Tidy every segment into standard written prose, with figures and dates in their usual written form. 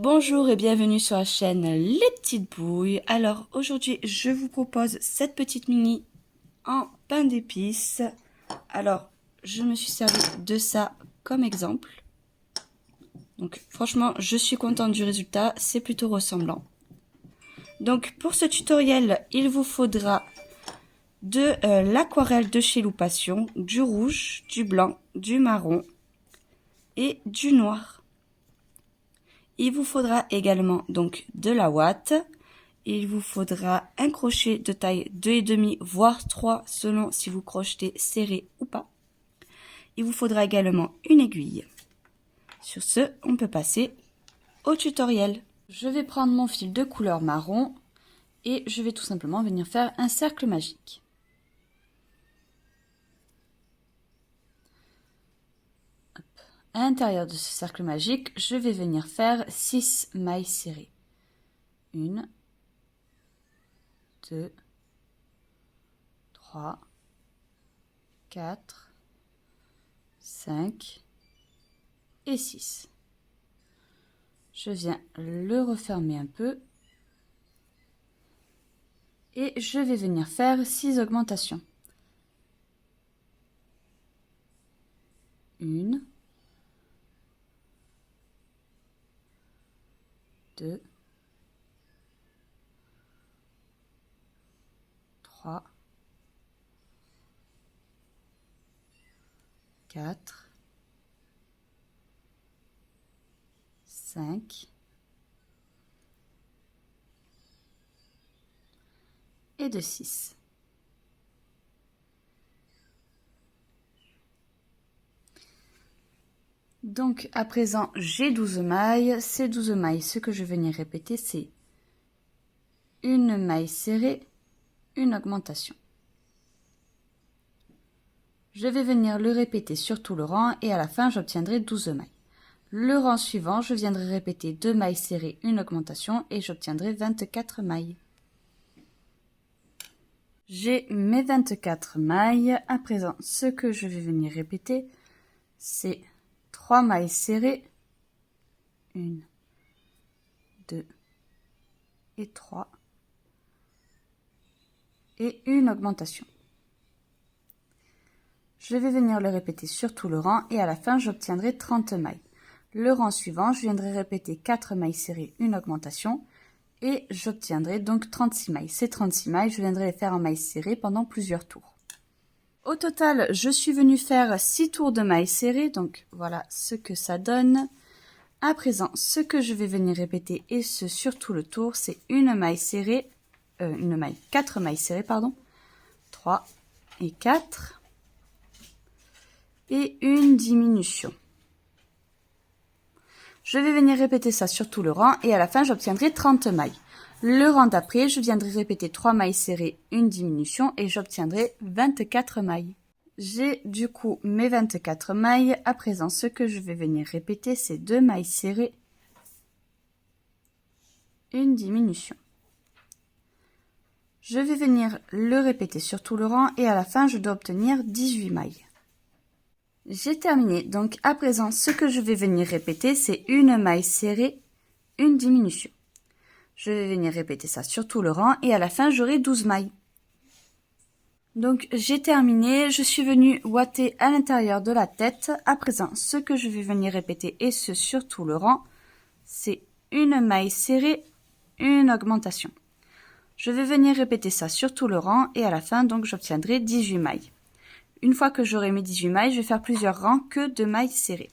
Bonjour et bienvenue sur la chaîne Les Petites Bouilles. Alors aujourd'hui je vous propose cette petite mini en pain d'épices. Alors je me suis servi de ça comme exemple. Donc franchement je suis contente du résultat, c'est plutôt ressemblant. Donc pour ce tutoriel il vous faudra de l'aquarelle de chez Loupation, du rouge, du blanc, du marron et du noir. Il vous faudra également donc de la ouate. Il vous faudra un crochet de taille 2,5 voire 3 selon si vous crochetez serré ou pas. Il vous faudra également une aiguille. Sur ce, on peut passer au tutoriel. Je vais prendre mon fil de couleur marron et je vais tout simplement venir faire un cercle magique. À l'intérieur de ce cercle magique, je vais venir faire 6 mailles serrées. 1, 2, 3, 4, 5 et 6. Je viens le refermer un peu et je vais venir faire 6 augmentations. 1, 2, 3, 4, 5 et de 6. Donc à présent j'ai 12 mailles. Ces 12 mailles, ce que je vais venir répéter, c'est une maille serrée, une augmentation. Je vais venir le répéter sur tout le rang et à la fin j'obtiendrai 12 mailles. Le rang suivant, je viendrai répéter 2 mailles serrées, une augmentation et j'obtiendrai 24 mailles. J'ai mes 24 mailles. À présent, ce que je vais venir répéter, c'est 3 mailles serrées, 1, 2 et 3 et une augmentation. Je vais venir le répéter sur tout le rang et à la fin j'obtiendrai 30 mailles. Le rang suivant, je viendrai répéter 4 mailles serrées, une augmentation et j'obtiendrai donc 36 mailles. Ces 36 mailles, je viendrai les faire en mailles serrées pendant plusieurs tours. Au total, je suis venue faire 6 tours de mailles serrées, donc voilà ce que ça donne. À présent, ce que je vais venir répéter et ce sur tout le tour, c'est une maille serrée, 4 mailles serrées, pardon, 3 et 4 et une diminution. Je vais venir répéter ça sur tout le rang et à la fin j'obtiendrai 30 mailles. Le rang d'après, je viendrai répéter 3 mailles serrées, une diminution et j'obtiendrai 24 mailles. J'ai du coup mes 24 mailles. À présent, ce que je vais venir répéter, c'est 2 mailles serrées, une diminution. Je vais venir le répéter sur tout le rang et à la fin, je dois obtenir 18 mailles. J'ai terminé, donc à présent, ce que je vais venir répéter, c'est une maille serrée, une diminution. Je vais venir répéter ça sur tout le rang et à la fin, j'aurai 12 mailles. Donc j'ai terminé, je suis venue ouater à l'intérieur de la tête. À présent, ce que je vais venir répéter et ce sur tout le rang, c'est une maille serrée, une augmentation. Je vais venir répéter ça sur tout le rang et à la fin, donc j'obtiendrai 18 mailles. Une fois que j'aurai mes 18 mailles, je vais faire plusieurs rangs que de mailles serrées.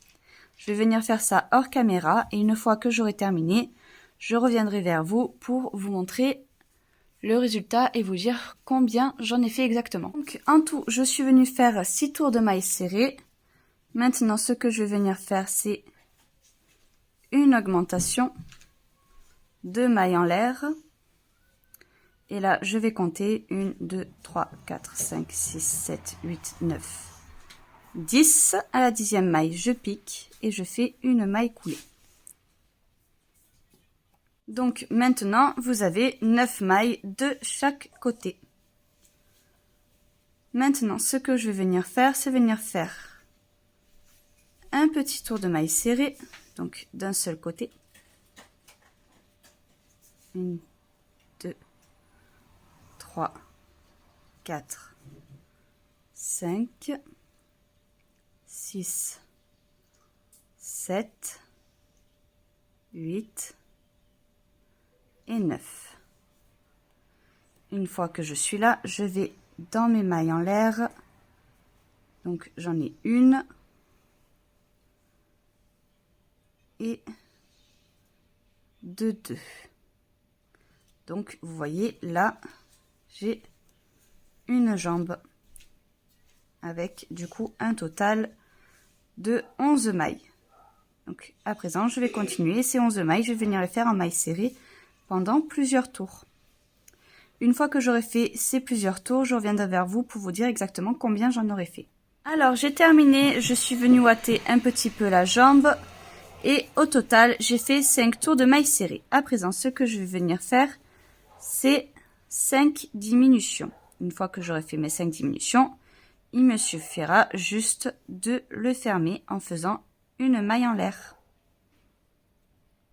Je vais venir faire ça hors caméra et une fois que j'aurai terminé, je reviendrai vers vous pour vous montrer le résultat et vous dire combien j'en ai fait exactement. Donc en tout, je suis venue faire 6 tours de mailles serrées. Maintenant, ce que je vais venir faire, c'est une augmentation, 2 mailles en l'air. Et là, je vais compter 1, 2, 3, 4, 5, 6, 7, 8, 9, 10. À la 10e maille, je pique et je fais une maille coulée. Donc maintenant, vous avez 9 mailles de chaque côté. Maintenant, ce que je vais venir faire, c'est venir faire un petit tour de maille serrée, donc d'un seul côté. 1, 2, 3, 4, 5, 6, 7, 8 et 9. Une fois que je suis là, je vais dans mes mailles en l'air. Donc j'en ai une et deux. Donc vous voyez là, j'ai une jambe avec du coup un total de 11 mailles. Donc à présent, je vais continuer ces 11 mailles, je vais venir les faire en mailles serrées pendant plusieurs tours. Une fois que j'aurai fait ces plusieurs tours, je reviendrai vers vous pour vous dire exactement combien j'en aurai fait. Alors j'ai terminé, je suis venue ouater un petit peu la jambe et au total j'ai fait 5 tours de mailles serrées. À présent, ce que je vais venir faire, c'est 5 diminutions. Une fois que j'aurai fait mes 5 diminutions, il me suffira juste de le fermer en faisant une maille en l'air.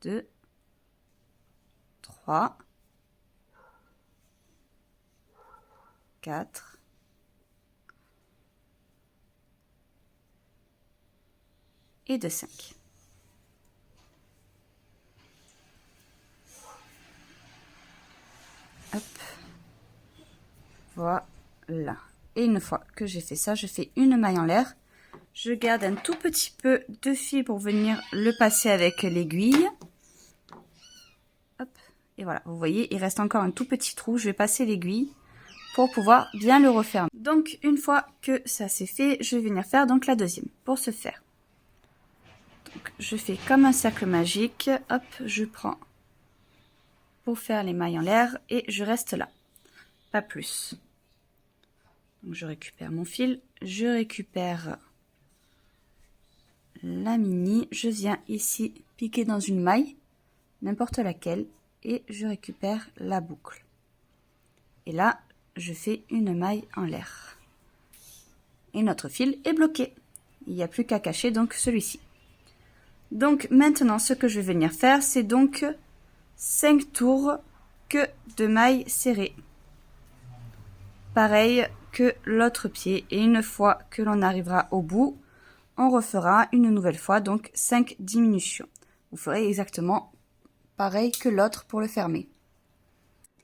2, 3, 4, et de 5. Hop. Voilà. Et une fois que j'ai fait ça, je fais une maille en l'air. Je garde un tout petit peu de fil pour venir le passer avec l'aiguille. Hop. Et voilà, vous voyez, il reste encore un tout petit trou. Je vais passer l'aiguille pour pouvoir bien le refermer. Donc, une fois que ça c'est fait, je vais venir faire donc la deuxième. Pour ce faire, donc, je fais comme un cercle magique. Hop, je prends pour faire les mailles en l'air et je reste là. Pas plus. Donc, je récupère mon fil, je récupère la mini, je viens ici piquer dans une maille, n'importe laquelle, et je récupère la boucle. Et là, je fais une maille en l'air. Et notre fil est bloqué. Il n'y a plus qu'à cacher donc celui-ci. Donc maintenant, ce que je vais venir faire, c'est donc 5 tours que de mailles serrées. Pareil que l'autre pied. Et une fois que l'on arrivera au bout, on refera une nouvelle fois, donc 5 diminutions. Vous ferez exactement pareil que l'autre pour le fermer.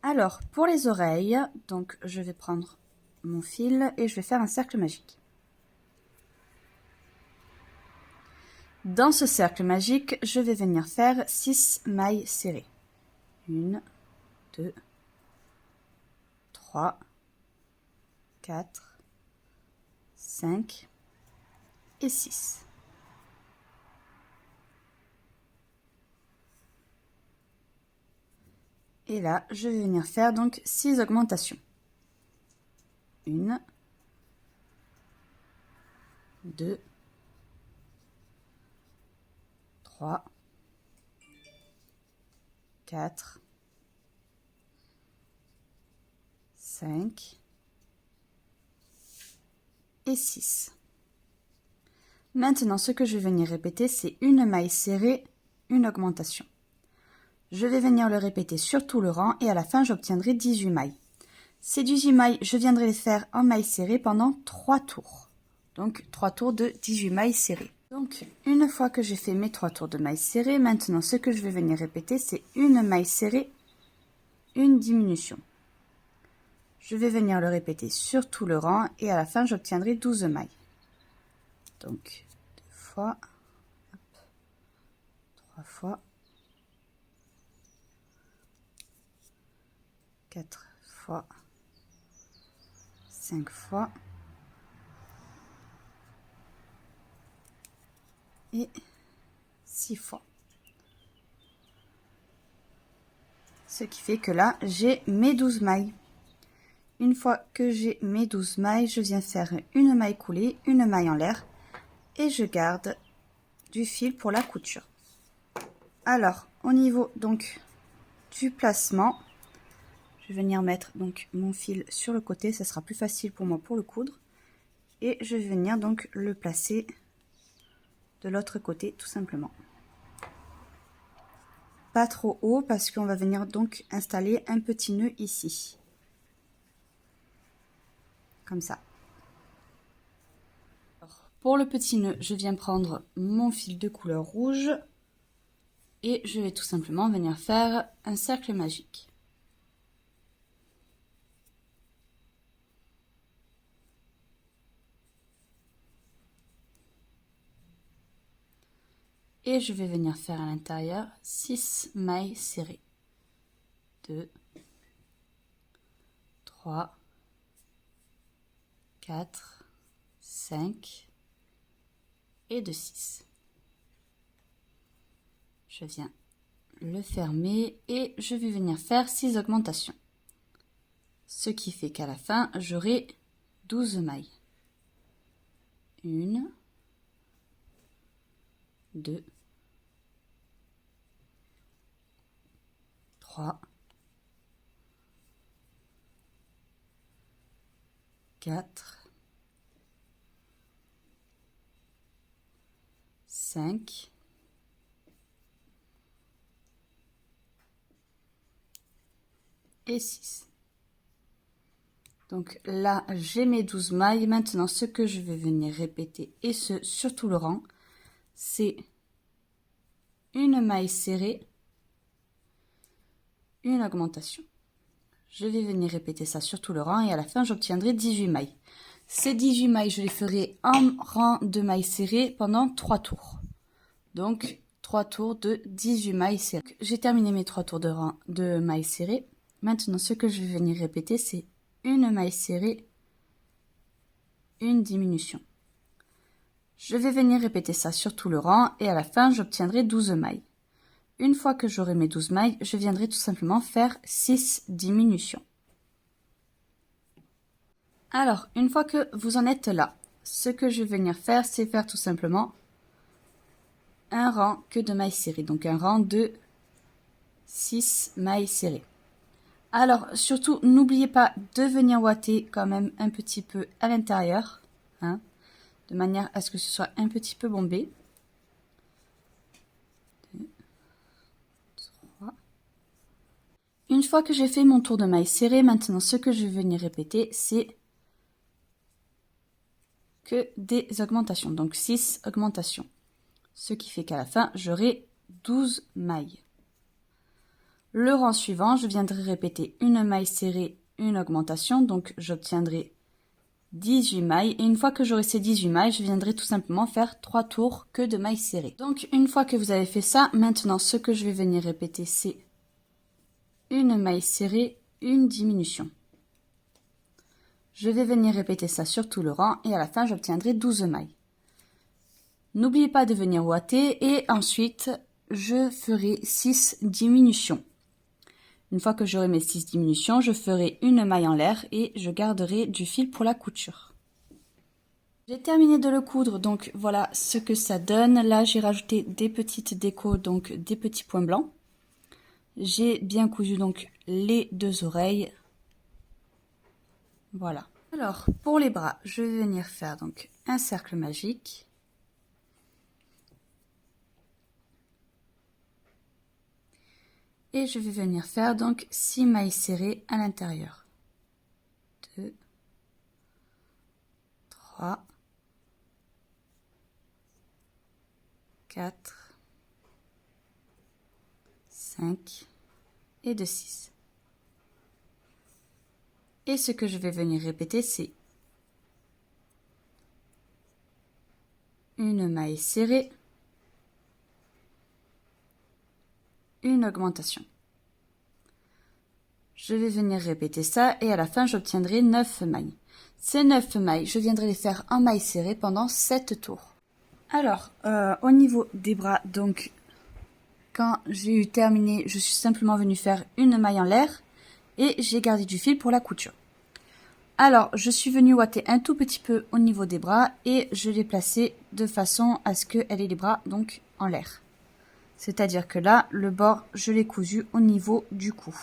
Alors, pour les oreilles, donc je vais prendre mon fil et je vais faire un cercle magique. Dans ce cercle magique, je vais venir faire 6 mailles serrées. 1, 2, 3, 4, 5 et 6. Et là, je vais venir faire donc 6 augmentations. 1, 2, 3, 4, 5 et 6. Maintenant, ce que je vais venir répéter, c'est une maille serrée, une augmentation. Je vais venir le répéter sur tout le rang et à la fin, j'obtiendrai 18 mailles. Ces 18 mailles, je viendrai les faire en maille serrée pendant 3 tours. Donc, 3 tours de 18 mailles serrées. Donc, une fois que j'ai fait mes 3 tours de mailles serrées, maintenant, ce que je vais venir répéter, c'est une maille serrée, une diminution. Je vais venir le répéter sur tout le rang et à la fin, j'obtiendrai 12 mailles. Donc, 2 fois, 3 fois, 4 fois, 5 fois et 6 fois. Ce qui fait que là, j'ai mes 12 mailles. Une fois que j'ai mes 12 mailles, je viens faire une maille coulée, une maille en l'air et je garde du fil pour la couture. Alors, au niveau donc du placement, je vais venir mettre donc mon fil sur le côté, ça sera plus facile pour moi pour le coudre. Et je vais venir donc le placer de l'autre côté tout simplement. pas trop haut parce qu'on va venir donc installer un petit nœud ici. Comme ça. Pour le petit nœud, je viens prendre mon fil de couleur rouge et je vais tout simplement venir faire un cercle magique. Et je vais venir faire à l'intérieur 6 mailles serrées. 2, 3, 4, 5 et de 6. Je viens le fermer et je vais venir faire 6 augmentations. Ce qui fait qu'à la fin, j'aurai 12 mailles. 1, 2, 3, 4, 5 et 6. Donc là, j'ai mes 12 mailles. Maintenant, ce que je vais venir répéter, et ce sur tout le rang, c'est une maille serrée, une augmentation. Je vais venir répéter ça sur tout le rang et à la fin, j'obtiendrai 18 mailles. Ces 18 mailles, je les ferai en rang de mailles serrées pendant 3 tours. Donc, 3 tours de 18 mailles serrées. J'ai terminé mes 3 tours de rang de mailles serrées. Maintenant, ce que je vais venir répéter, c'est une maille serrée, une diminution. Je vais venir répéter ça sur tout le rang et à la fin, j'obtiendrai 12 mailles. Une fois que j'aurai mes 12 mailles, je viendrai tout simplement faire 6 diminutions. Alors, une fois que vous en êtes là, ce que je vais venir faire, c'est faire tout simplement un rang que de mailles serrées. Donc un rang de 6 mailles serrées. Alors, surtout, n'oubliez pas de venir ouater quand même un petit peu à l'intérieur, hein, de manière à ce que ce soit un petit peu bombé. 2, 3. Une fois que j'ai fait mon tour de mailles serrées, maintenant ce que je vais venir répéter, c'est que des augmentations, donc 6 augmentations. Ce qui fait qu'à la fin, j'aurai 12 mailles. Le rang suivant, je viendrai répéter une maille serrée, une augmentation, donc j'obtiendrai 18 mailles. Et une fois que j'aurai ces 18 mailles, je viendrai tout simplement faire 3 tours que de mailles serrées. Donc une fois que vous avez fait ça, maintenant ce que je vais venir répéter, c'est une maille serrée, une diminution. Je vais venir répéter ça sur tout le rang et à la fin, j'obtiendrai 12 mailles. N'oubliez pas de venir ouater et ensuite, je ferai 6 diminutions. Une fois que j'aurai mes 6 diminutions, je ferai une maille en l'air et je garderai du fil pour la couture. J'ai terminé de le coudre, donc voilà ce que ça donne. Là, j'ai rajouté des petites décos, donc des petits points blancs. J'ai bien cousu donc les 2 oreilles. Voilà. Alors, pour les bras, je vais venir faire donc un cercle magique. Et je vais venir faire donc 6 mailles serrées à l'intérieur. 2, 3, 4, 5 et de 6. Et ce que je vais venir répéter, c'est une maille serrée, une augmentation. Je vais venir répéter ça et à la fin j'obtiendrai 9 mailles. Ces 9 mailles, je viendrai les faire en maille serrée pendant 7 tours. Alors, au niveau des bras, donc quand j'ai eu terminé, je suis simplement venue faire une maille en l'air et j'ai gardé du fil pour la couture. Alors, je suis venue ouater un tout petit peu au niveau des bras et je l'ai placé de façon à ce qu'elle ait les bras donc en l'air. C'est-à-dire que là, le bord, je l'ai cousu au niveau du cou.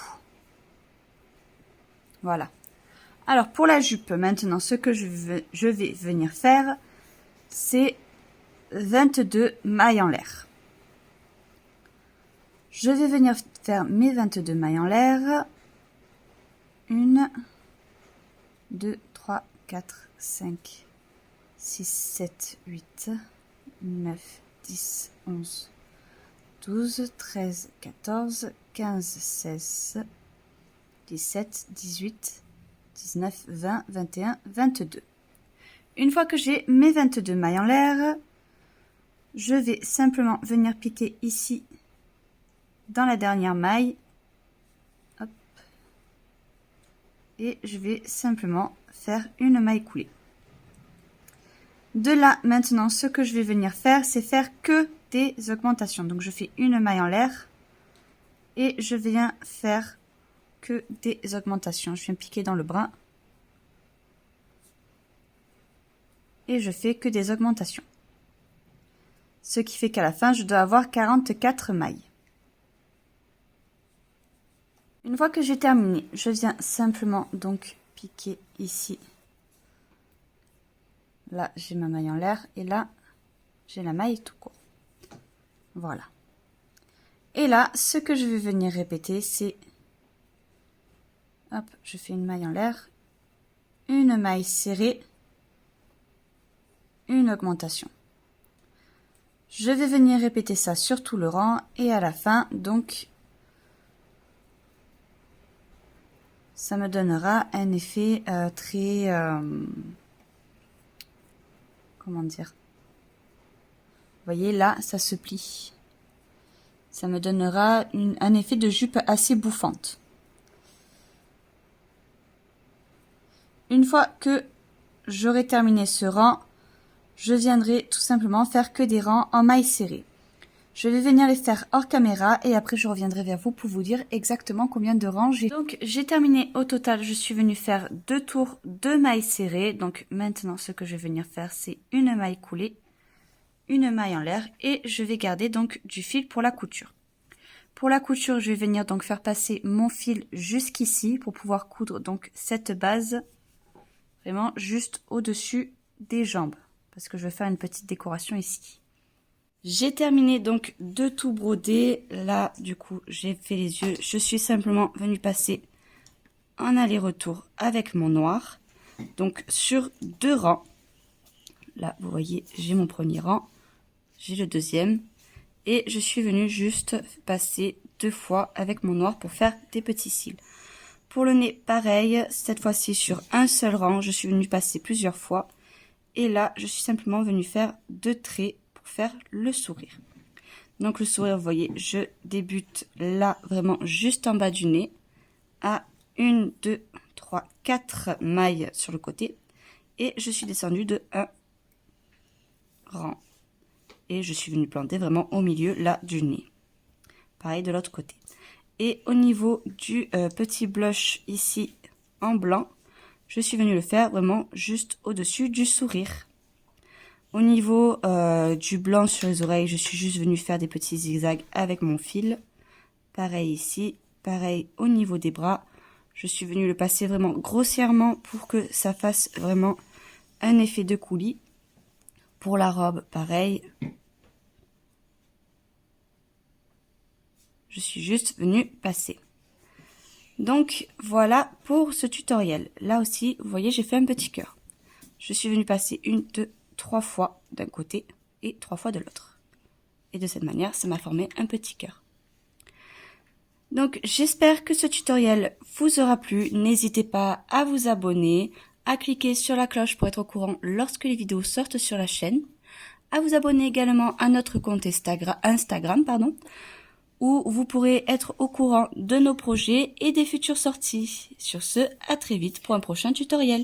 Voilà. Alors, pour la jupe, maintenant, ce que je vais venir faire, c'est 22 mailles en l'air. Je vais venir faire mes 22 mailles en l'air. 1, 2, 3, 4, 5, 6, 7, 8, 9, 10, 11, 12, 13, 14, 15, 16, 17, 18, 19, 20, 21, 22. Une fois que j'ai mes 22 mailles en l'air, je vais simplement venir piquer ici dans la dernière maille. Hop. Et je vais simplement faire une maille coulée. De là, maintenant, ce que je vais venir faire, c'est faire que des augmentations. Donc, je fais une maille en l'air et je viens faire que des augmentations. Je viens piquer dans le bras et je fais que des augmentations. Ce qui fait qu'à la fin, je dois avoir 44 mailles. Une fois que j'ai terminé, je viens simplement donc piquer ici. Là, j'ai ma maille en l'air et là, j'ai la maille tout court. Voilà. Et là, ce que je vais venir répéter, c'est... Hop, je fais une maille en l'air, une maille serrée, une augmentation. Je vais venir répéter ça sur tout le rang et à la fin, donc, ça me donnera un effet très... comment dire? Vous voyez, là, ça se plie. Ça me donnera un effet de jupe assez bouffante. Une fois que j'aurai terminé ce rang, je viendrai tout simplement faire que des rangs en mailles serrées. Je vais venir les faire hors caméra et après je reviendrai vers vous pour vous dire exactement combien de rangs j'ai. Donc j'ai terminé au total, je suis venue faire 2 tours de mailles serrées. Donc maintenant ce que je vais venir faire c'est une maille coulée, une maille en l'air et je vais garder donc du fil pour la couture. Pour la couture, je vais venir donc faire passer mon fil jusqu'ici pour pouvoir coudre donc cette base vraiment juste au-dessus des jambes parce que je vais faire une petite décoration ici. J'ai terminé donc de tout broder. Là, du coup, j'ai fait les yeux. Je suis simplement venue passer en aller-retour avec mon noir. Donc, sur 2 rangs. Là, vous voyez, j'ai mon premier rang. J'ai le deuxième. Et je suis venue juste passer 2 fois avec mon noir pour faire des petits cils. Pour le nez, pareil. Cette fois-ci, sur un seul rang, je suis venue passer plusieurs fois. Et là, je suis simplement venue faire 2 traits pour faire le sourire. Donc le sourire, vous voyez, je débute là, vraiment juste en bas du nez, à 1, 2, 3, 4 mailles sur le côté. Et je suis descendue de 1 rang. Et je suis venue planter vraiment au milieu, là, du nez. Pareil de l'autre côté. Et au niveau du petit blush ici en blanc, je suis venue le faire vraiment juste au-dessus du sourire. Au niveau du blanc sur les oreilles, je suis juste venue faire des petits zigzags avec mon fil. Pareil ici, pareil au niveau des bras. Je suis venue le passer vraiment grossièrement pour que ça fasse vraiment un effet de coulis. Pour la robe, pareil. Je suis juste venue passer. Donc voilà pour ce tutoriel. Là aussi, vous voyez, j'ai fait un petit cœur. Je suis venue passer 1, 2, 3 fois d'un côté et 3 fois de l'autre. Et de cette manière, ça m'a formé un petit cœur. Donc j'espère que ce tutoriel vous aura plu. N'hésitez pas à vous abonner, à cliquer sur la cloche pour être au courant lorsque les vidéos sortent sur la chaîne, à vous abonner également à notre compte Instagram, où vous pourrez être au courant de nos projets et des futures sorties. Sur ce, à très vite pour un prochain tutoriel.